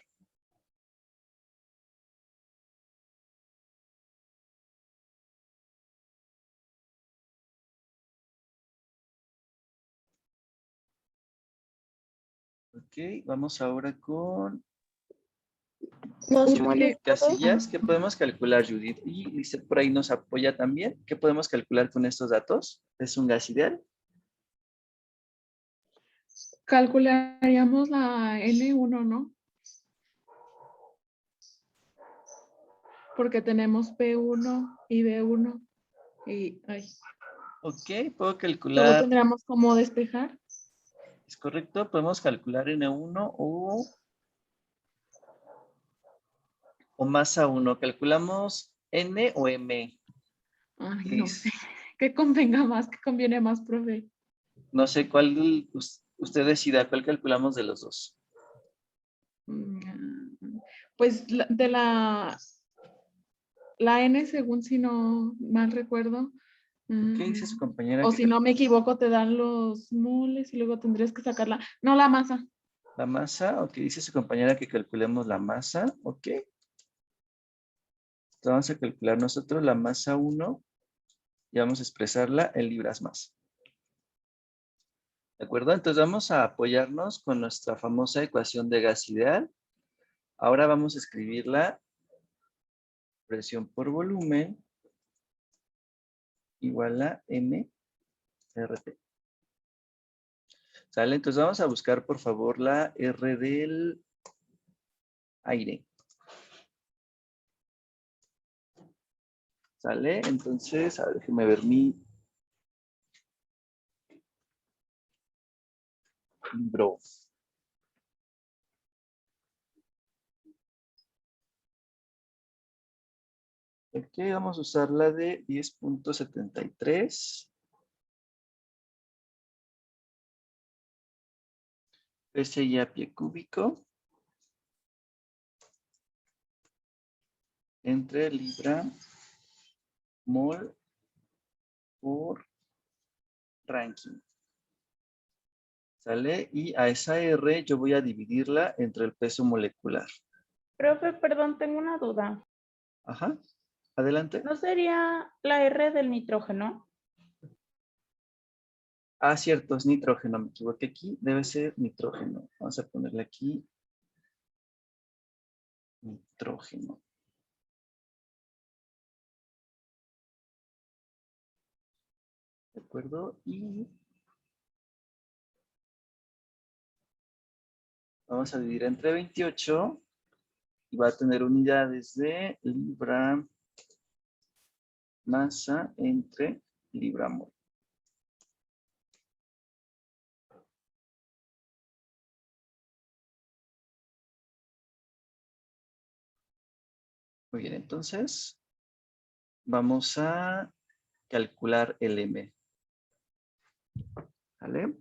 Ok, vamos ahora con No, sí, Judith profe. Casillas. ¿Qué podemos calcular, Judith? Y Lizeth por ahí nos apoya también. ¿Qué podemos calcular con estos datos? ¿Es un gas ideal? Calcularíamos la N1, ¿no? Porque tenemos P1 y B1. Y Ok, puedo luego calcular. tendríamos como despejar. ¿Es correcto? Podemos calcular N1 o masa 1. ¿Calculamos N o M? Ay, ¿Qué no sé. es? ¿Qué convenga más? ¿Qué conviene más, profe? No sé cuál usted decida, cuál calculamos de los dos. Pues la N, según si no mal recuerdo, ¿Qué dice su compañera? O que si no me equivoco, te dan los moles y luego tendrías que sacarla. No, la masa. La masa, ok, dice su compañera que calculemos la masa, ok. Entonces vamos a calcular nosotros la masa 1 y vamos a expresarla en libras masa. ¿De acuerdo? Entonces vamos a apoyarnos con nuestra famosa ecuación de gas ideal. Ahora vamos a escribirla, presión por volumen igual a mRT. ¿Sale? Entonces vamos a buscar, por favor, la R del aire. ¿Sale? Entonces, a ver, déjeme ver mi libro. Ok, vamos a usar la de 10.73. PSI a pie cúbico entre libra mol por ranking. ¿Sale? Y a esa R yo voy a dividirla entre el peso molecular. Profe, perdón, tengo una duda. Ajá. Adelante. ¿No sería la R del nitrógeno? Ah, cierto, es nitrógeno. Me equivoqué aquí. Debe ser nitrógeno. Vamos a ponerle aquí nitrógeno. ¿De acuerdo? Y vamos a dividir entre 28 y va a tener unidades de libra masa entre libra mol. Muy bien, entonces vamos a calcular el M. ¿Vale?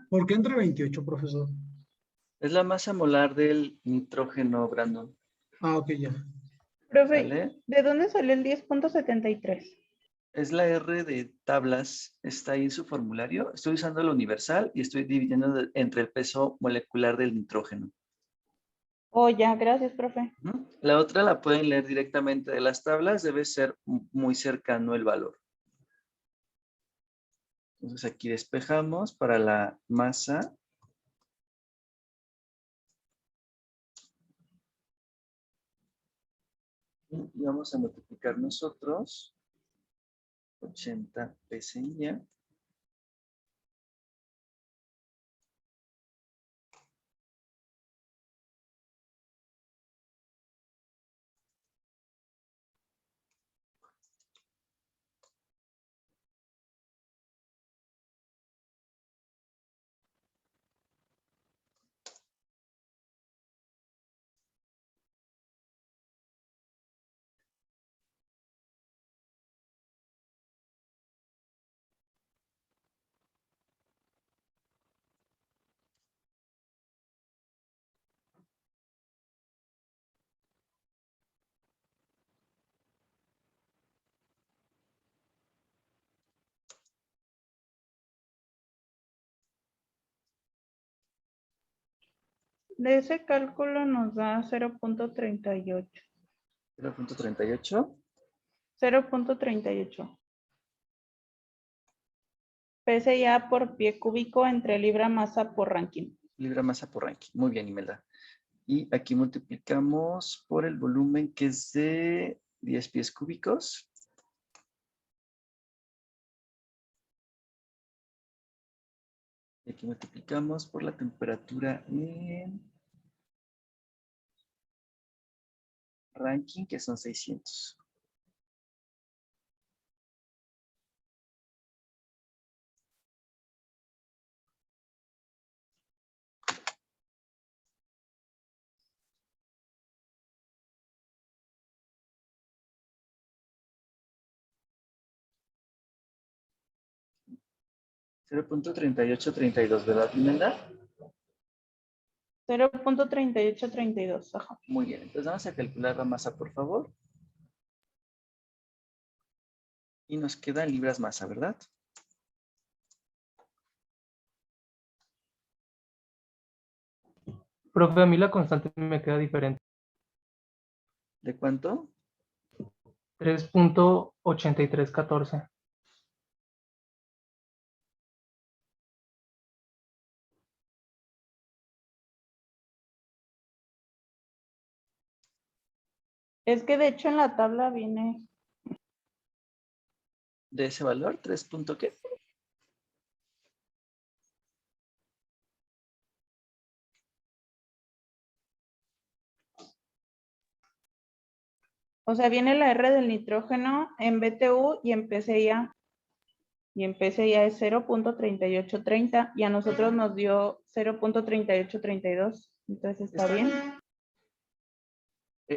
¿Por qué entre 28, profesor? Es la masa molar del nitrógeno, Brandon. Ah, ok, ya. Profe, ¿Vale? ¿de dónde salió el 10.73? Es la R de tablas. Está ahí en su formulario. Estoy usando el universal y estoy dividiendo entre el peso molecular del nitrógeno. Oh, ya, gracias, profe. ¿Mm? La otra la pueden leer directamente de las tablas. Debe ser muy cercano el valor. Entonces aquí despejamos para la masa. Y vamos a multiplicar nosotros 80 PSI. De ese cálculo nos da 0.38. 0.38. 0.38. PSI por pie cúbico entre libra masa por ranking. Libra masa por ranking. Muy bien, Imelda. Y aquí multiplicamos por el volumen que es de 10 pies cúbicos. Y aquí multiplicamos por la temperatura en ranking, que son 600. 0.3832, ¿verdad, Imelda? 0.3832. Ajá. Muy bien, entonces vamos a calcular la masa, por favor. Y nos queda libras masa, ¿verdad? Profe, a mí la constante me queda diferente. ¿De cuánto? 3.8314. Es que de hecho en la tabla viene. ¿De ese valor? ¿3 punto qué? O sea, viene la R del nitrógeno en BTU y en PCIA. Y en PCIA es 0.3830 y a nosotros nos dio 0.3832. Entonces, ¿está bien?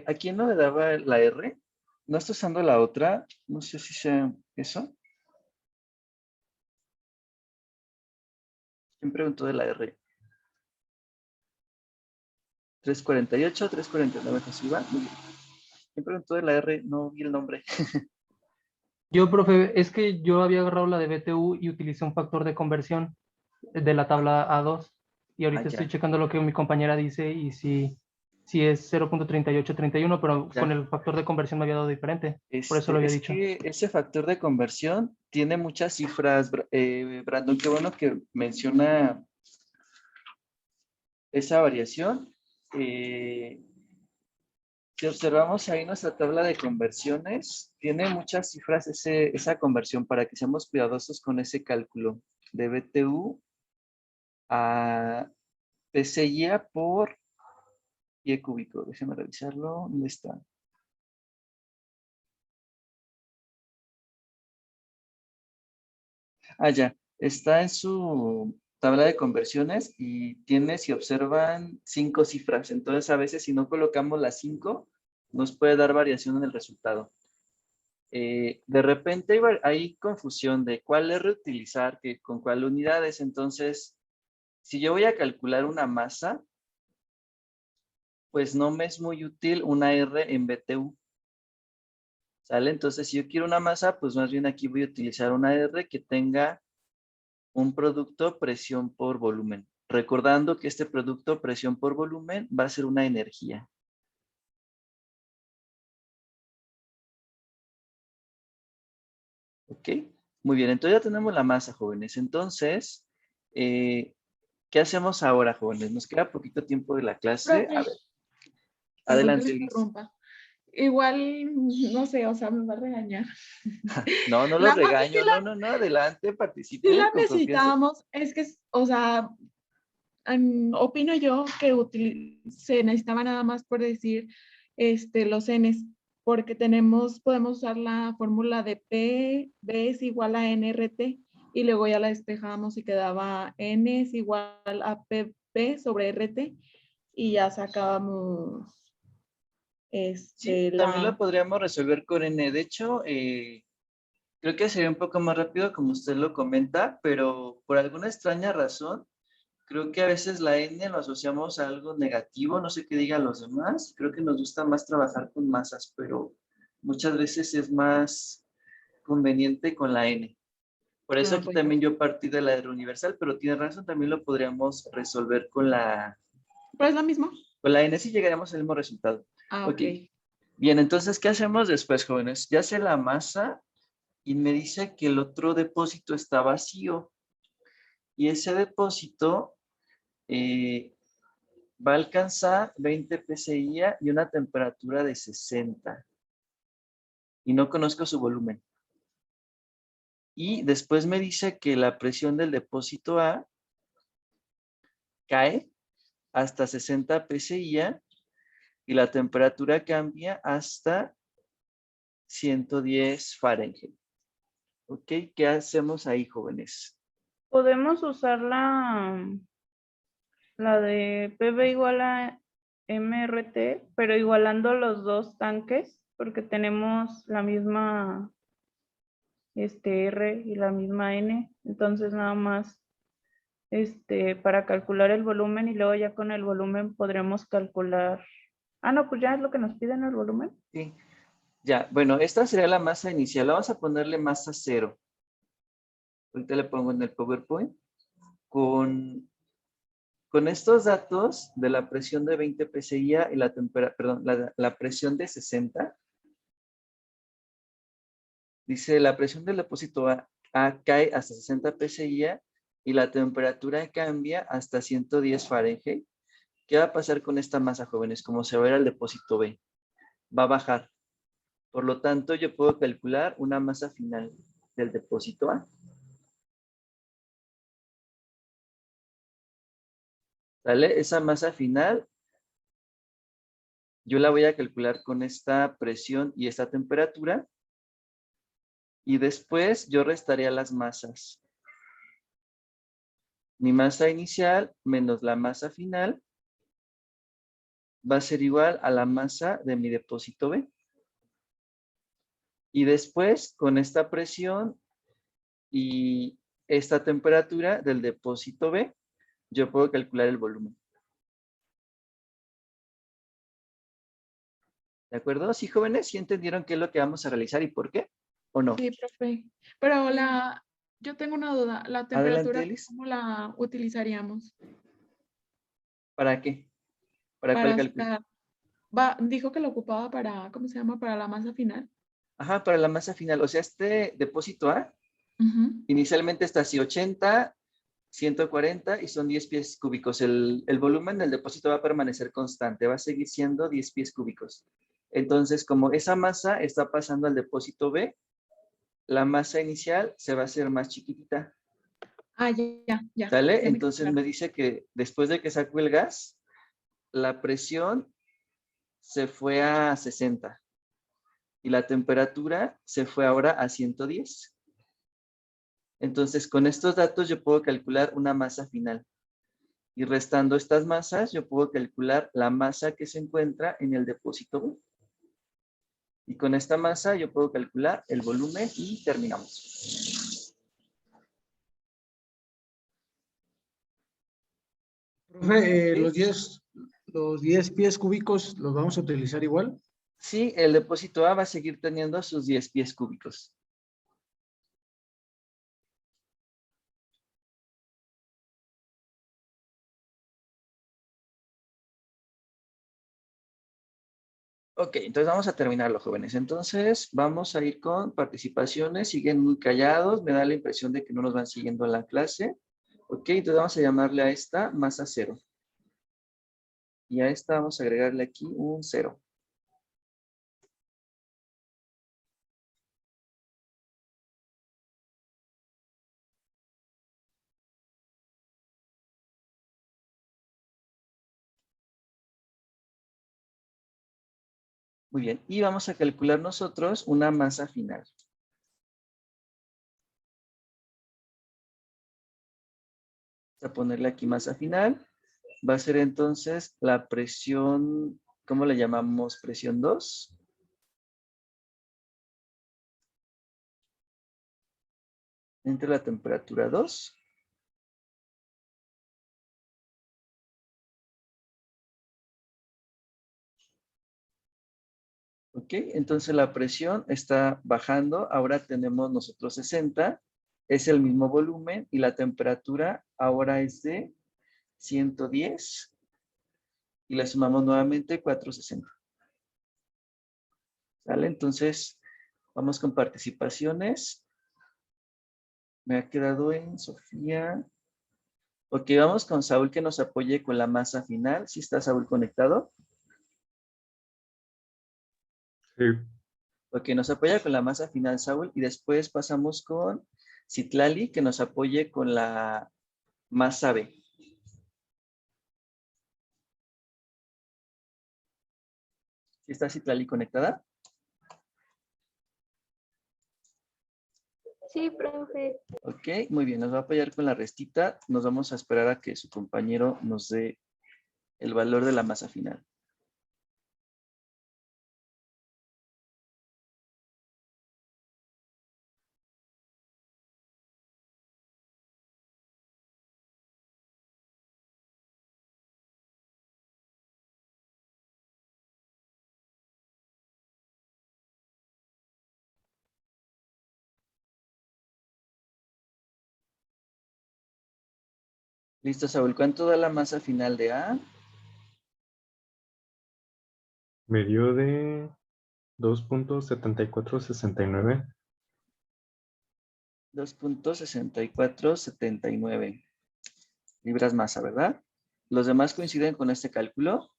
¿A quién no le daba la R? ¿No está usando la otra? No sé si sea eso. ¿Quién preguntó de la R? 348, 349, José Iván. Muy bien. ¿Quién preguntó de la R? No vi el nombre. Yo, profe, es que yo había agarrado la de BTU y utilicé un factor de conversión de la tabla A2. Y ahorita ya. estoy checando lo que mi compañera dice y si es 0.3831, pero Ya. con el factor de conversión me había dado diferente. Por eso lo había Es dicho. que ese factor de conversión tiene muchas cifras, Brandon. Qué bueno que menciona esa variación. Si observamos ahí nuestra tabla de conversiones, tiene muchas cifras esa conversión para que seamos cuidadosos con ese cálculo de BTU a PCIA por pie cúbico. Déjenme revisarlo. ¿Dónde está? Ah, ya. Está en su tabla de conversiones y tiene, si observan, 5 cifras. Entonces, a veces, si no colocamos las 5, nos puede dar variación en el resultado. De repente hay confusión de cuál R utilizar, con cuál unidades. Entonces, si yo voy a calcular una masa, pues no me es muy útil una R en BTU. ¿Sale? Entonces, si yo quiero una masa, pues más bien aquí voy a utilizar una R que tenga un producto presión por volumen. Recordando que este producto presión por volumen va a ser una energía. ¿Ok? Muy bien, entonces ya tenemos la masa, jóvenes. Entonces, ¿qué hacemos ahora, jóvenes? Nos queda poquito tiempo de la clase. Profe, A ver, perdón que adelante, le Liz. interrumpa. Igual, no sé, o sea, me va a regañar. No, no lo La masa sí regaño. No, adelante, sí participe la con confianza. necesitábamos. Es que, o sea, opino yo que se necesitaba nada más por decir los Ns, porque podemos usar la fórmula de P, B es igual a NRT, y luego ya la despejamos y quedaba N es igual a PP sobre RT, y ya sacábamos Sí, también lo podríamos resolver con N. De hecho, creo que sería un poco más rápido como usted lo comenta, pero por alguna extraña razón, creo que a veces la N lo asociamos a algo negativo, no sé qué digan los demás. Creo que nos gusta más trabajar con masas, pero muchas veces es más conveniente con la N. Por eso Ah, aquí pues, también yo partí de la R universal, pero tiene razón, también lo podríamos resolver con la ¿pero es lo mismo? N, sí llegaríamos al mismo resultado. Ah, Ok. ok. Bien, entonces, ¿qué hacemos después, jóvenes? Ya sé la masa y me dice que el otro depósito está vacío. Y ese depósito va a alcanzar 20 PSI y una temperatura de 60. Y no conozco su volumen. Y después me dice que la presión del depósito A cae hasta 60 PSI y la temperatura cambia hasta 110 Fahrenheit. ¿Ok? ¿Qué hacemos ahí, jóvenes? Podemos usar la de PV igual a MRT, pero igualando los dos tanques, porque tenemos la misma R y la misma N. Entonces nada más para calcular el volumen y luego ya con el volumen podremos calcular. Ah, no, pues ya es lo que nos piden el volumen. Sí. Ya, bueno, esta sería la masa inicial. Vamos a ponerle masa 0. Ahorita le pongo en el PowerPoint. Con estos datos de la presión de 20 psi y la presión de 60, dice la presión del depósito A cae hasta 60 psi y la temperatura cambia hasta 110 Fahrenheit. ¿Qué va a pasar con esta masa, jóvenes? Como se va a ir al depósito B, va a bajar. Por lo tanto, yo puedo calcular una masa final del depósito A. ¿Sale? Esa masa final, yo la voy a calcular con esta presión y esta temperatura. Y después yo restaría las masas. Mi masa inicial menos la masa final va a ser igual a la masa de mi depósito B. Y después, con esta presión y esta temperatura del depósito B, yo puedo calcular el volumen. ¿De acuerdo? ¿Sí, jóvenes? ¿Sí entendieron qué es lo que vamos a realizar y por qué? ¿O no? Sí, profe. Pero yo tengo una duda. ¿La temperatura Elis. cómo la utilizaríamos? ¿Para qué? ¿Para cuál Para cálculo? sacar. Dijo que lo ocupaba para, ¿cómo se llama? Para la masa final. Ajá, para la masa final. O sea, este depósito A Ujú. inicialmente está así 80, 140 y son 10 pies cúbicos. El volumen del depósito va a permanecer constante, va a seguir siendo 10 pies cúbicos. Entonces, como esa masa está pasando al depósito B, la masa inicial se va a hacer más chiquitita. Ah, ya. ¿Sale? Ya me quedó Entonces claro. me dice que después de que sacó el gas, la presión se fue a 60 y la temperatura se fue ahora a 110. Entonces, con estos datos yo puedo calcular una masa final. Y restando estas masas, yo puedo calcular la masa que se encuentra en el depósito B. Y con esta masa yo puedo calcular el volumen y terminamos. Profe, ¿Sí? los 10 pies cúbicos los vamos a utilizar igual. Sí, el depósito A va a seguir teniendo sus 10 pies cúbicos. Ok, entonces vamos a terminarlo, jóvenes. Entonces vamos a ir con participaciones. Siguen muy callados. Me da la impresión de que no nos van siguiendo en la clase. Ok, entonces vamos a llamarle a esta masa 0. Y a esta vamos a agregarle aquí un 0. Muy bien, y vamos a calcular nosotros una masa final. Vamos a ponerle aquí masa final. Va a ser entonces la presión, ¿cómo le llamamos? Presión 2. Entre la temperatura 2. Ok, entonces la presión está bajando. Ahora tenemos nosotros 60. Es el mismo volumen y la temperatura ahora es de 110. Y la sumamos nuevamente 460. ¿Sale? Entonces, vamos con participaciones. Me ha quedado en Sofía. Ok, vamos con Saúl que nos apoye con la masa final. ¿Sí está Saúl conectado? Sí. Ok, nos apoya con la masa final Saúl y después pasamos con Citlali que nos apoye con la masa B. ¿Sí está Citlali conectada? Sí, profe. Ok, muy bien, nos va a apoyar con la restita. Nos vamos a esperar a que su compañero nos dé el valor de la masa final. Listo, Saúl. ¿Cuánto da la masa final de A? Me dio de 2.7469. 2.6479 libras masa, ¿verdad? ¿Los demás coinciden con este cálculo?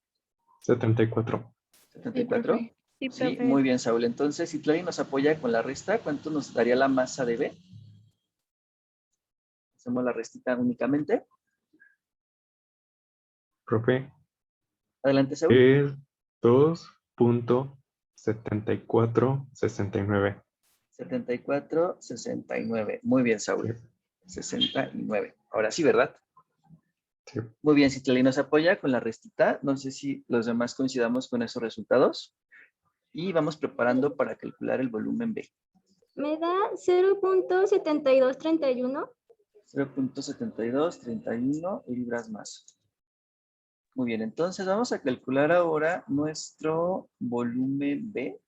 74. Sí, ¿74? profe. Sí, Sí, profe. muy bien, Saúl. Entonces, si Clary nos apoya con la resta, ¿cuánto nos daría la masa de B? Hacemos la restita únicamente. Profe, Adelante, Saúl. es 2.7469. 74, 69. Muy bien, Saúl. 69. Ahora sí, ¿verdad? Sí. Muy bien, si Clary nos apoya con la restita, no sé si los demás coincidamos con esos resultados. Y vamos preparando para calcular el volumen B. Me da 0.7231. 0.7231 libras masa. Muy bien, entonces vamos a calcular ahora nuestro volumen B.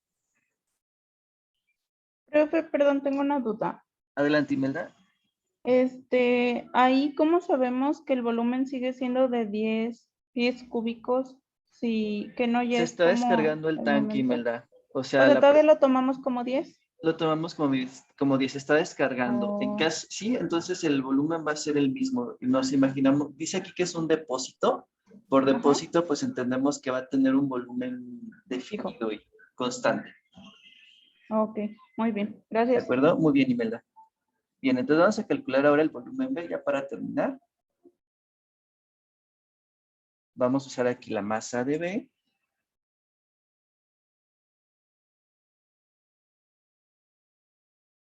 Profe, perdón, tengo una duda. Adelante, Imelda. Ahí, ¿cómo sabemos que el volumen sigue siendo de 10 pies cúbicos? Sí, que no ya Se es está como descargando el tanque, momento. Imelda. O O sea, sea, ¿todavía lo tomamos como 10? lo tomamos como 10, se está descargando. En Oh. caso, sí, entonces el volumen va a ser el mismo. Nos imaginamos, dice aquí que es un depósito. Por Ajá. depósito, pues entendemos que va a tener un volumen definido y constante. Ok, muy bien. ¿De Gracias. acuerdo? Muy bien, Imelda. Bien, entonces vamos a calcular ahora el volumen B ya para terminar. Vamos a usar aquí la masa de B.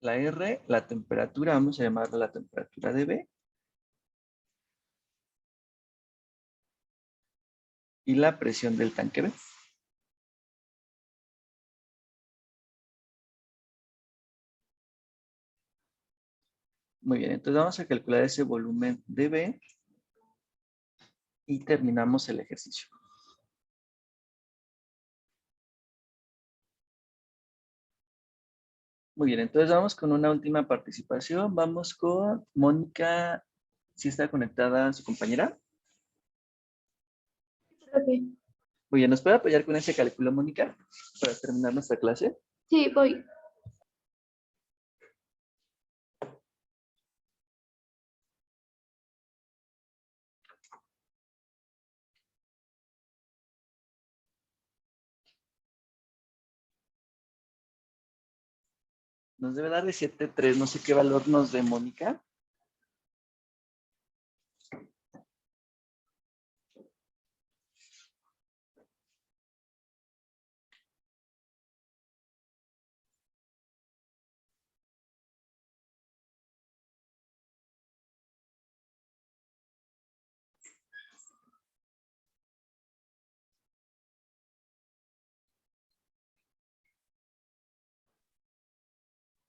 La R, la temperatura, vamos a llamarla la temperatura de B. Y la presión del tanque B. Muy bien, entonces vamos a calcular ese volumen de B y terminamos el ejercicio. Muy bien, entonces vamos con una última participación. Vamos con Mónica. ¿Sí está conectada su compañera? Profe. Muy bien, ¿nos puede apoyar con ese cálculo, Mónica, para terminar nuestra clase? Sí, voy. Nos debe dar de 7.3, no sé qué valor nos dé Mónica.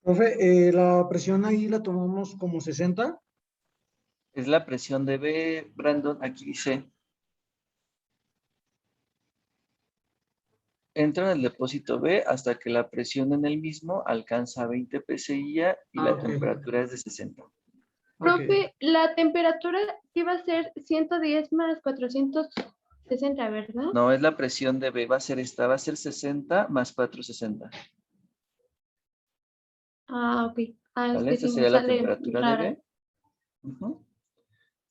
Profe, la presión ahí la tomamos como 60. Es la presión de B, Brandon, aquí dice. Entra en el depósito B hasta que la presión en el mismo alcanza 20 psi y la Ok. temperatura es de 60. Ok. Profe, la temperatura iba a ser 110 más 460, ¿verdad? No, es la presión de B, va a ser esta, va a ser 60 más 460. Ah, ok. Ah, es ¿Vale? que Esta sí me sería la sale temperatura de rara. B.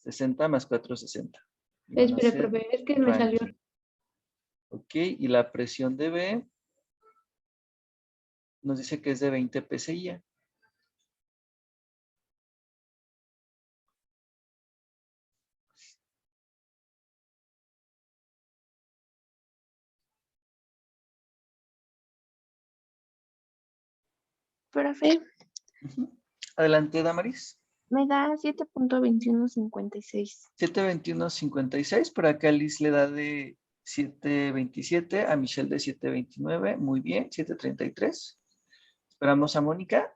60 más 460. Y van a Espere, ser profe, es que me salió. Rankine. Ok, y la presión de B nos dice que es de 20 psi. Profe, Adelante, Damaris. me da 7.2156. 7.21.56, por acá Liz le da de 7.27, a Michelle de 7.29, muy bien, 7.33. Esperamos a Mónica.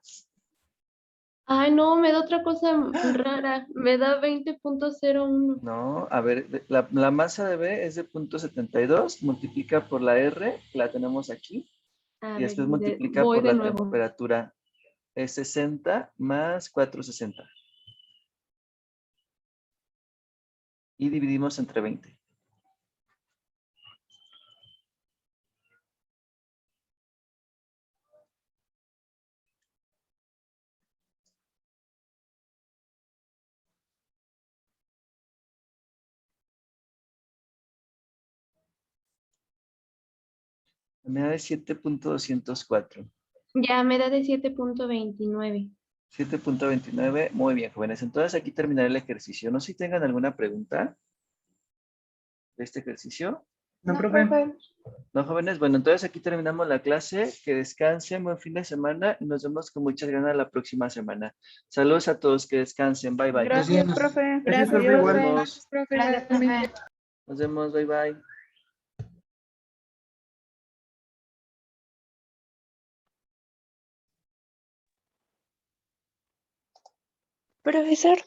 Ay, no, me da otra cosa rara. Me da 20.01. No, a ver, la masa de B es de 0.72, multiplica por la R, que la tenemos aquí, A y ver, después multiplica voy por de la nuevo. temperatura. Es 60 más 460. y dividimos entre 20. Me da de 7.204. Ya me da de 7.29. 7.29. Muy bien, jóvenes. Entonces aquí terminaré el ejercicio. No sé si tengan alguna pregunta de este ejercicio. No, profe. No, jóvenes. Bueno, entonces aquí terminamos la clase. Que descansen, buen fin de semana y nos vemos con muchas ganas la próxima semana. Saludos a todos, que descansen. Bye, bye. Gracias, Gracias. profe. Gracias, profe, Adiós. igual. Nos vemos. Profe, Gracias, profe. igualmente. Nos vemos. Bye, bye. Profesor.